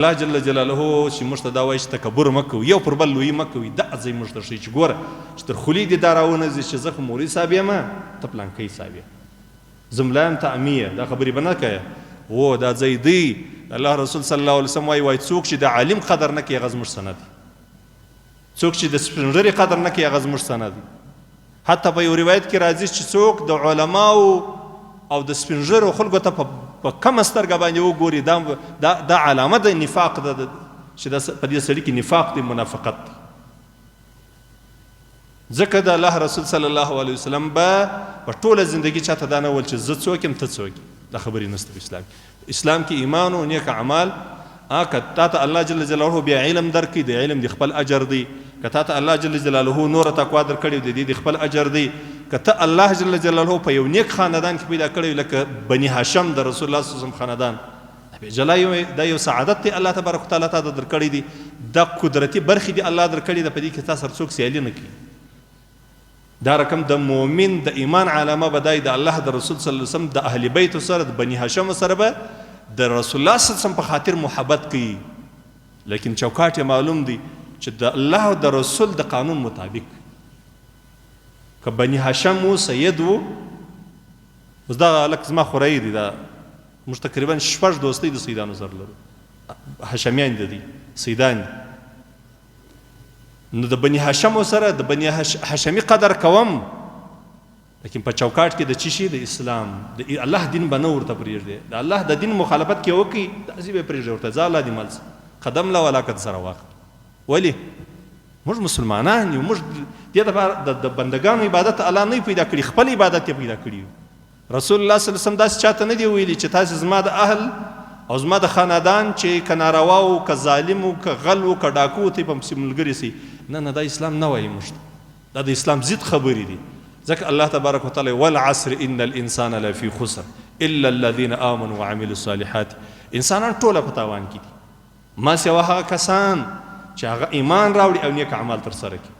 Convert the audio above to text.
الله جل جلاله چې موږ ته دا وایي چې تکبر مه کوئ، یو پر بل لویي مه کوئ. دا ځای موږ ته ښیي چې ګوره چې تر خولې دې دا راونهځي چې زه خو مولوي صاحب یم، ته پلانکی صاحب یې، زه ملا یم ته امي یې. دا خبرې به نه کوې. و دا ځای دی الله رسول صلی الله علیه وسلم وایي څوک چې د عالم قدر نه کوي هغه زموږ څه نه دي، څوک چې د سپین ږیري قدر نه کوي هغه زموږ څه نه دي. حتی په یو روایت کې راځي چې څوک د علماو او د سپین ږیرو خلکو ته په کمه سترګه باندې وګوري، دا علامه د نفاق ده چې په دې سړي کې نفاق دی، منافقت دی. ځکه د الله رسول صلی الله علیه وسلم به په ټوله زندگی چاته دا نه ویل چې زه څوک یم ته څوک یې. دا خبرې نشته په اسلام کې. اسلام کې ایمان او نیک اعمال، که تا ته الله جل جلاله بیا علم درکړي، د علم د خپل اجر دی. که تا ته الله جل جلاله نور تقوا درکړي، د دې د خپل اجر دی. که ته الله جل جلاله په یو نیک خاندان کې پیدا کړی لکه بني هاشم د رسول الله صلی الله علیه وسلم خاندان، دا یو سعادت دی الله تبارک وتعالی ته درکړی دی. دا قدرتي برخې دی الله درکړي ده، په دې کې تا سره څوک سیالي نه کوي. دا رقم د مؤمن د ایمان علامه به دی د الله د رسول صلی الله علیه وسلم د اهل بیت سره د بني هاشم سره به د رسول الله صلی الله علیه وسلم په خاطر محبت کوي. لیکن چوکاټ یې معلوم دی چې د الله او د رسول د قانون مطابق که بني هاشم و سید و، اوس دا لکه زما خوری دی، دا موږ تقریبا 6 دوستۍ د سیدانو سره لرو، هاشمیان دي سیدان دي. نو د بني هاشم سره د بني هاشمي قدر کوم، لیکن په چوکاټ کې د چی شي د اسلام د الله دین به نه ورته پرېږدي. د الله د دین مخالفت کې وکړي داسې به پرېږدي ورته، ځه الله دې مل قدم له ولاکت سره واخله. ولې موږ مسلمانان یو، موږ دې دپاره د بندګانو عبادت الله نه پیدا کړي، خپل عبادت یې پیدا کړي. رسول الله صلی الله علیه وسلم داسې چاته نه دی ویلي چې تاسې زما د اهل او زما د خاندان چې که ناروا و که ظالم و که غل و که ډاکو ته په پسې ملګري سي. نه نه، دا اسلام نه وایي موږ ته، دا د اسلام ضد خبرې دي. ځکه الله تبارک وتعالی والعصر ان الانسان لفی خسر الا الذين امنوا وعملوا الصالحات. انسانان ټوله په تاوان کې دي ما سوا هغه کسان چې هغه ایمان راوړي او نیک اعمال ترسره کړي.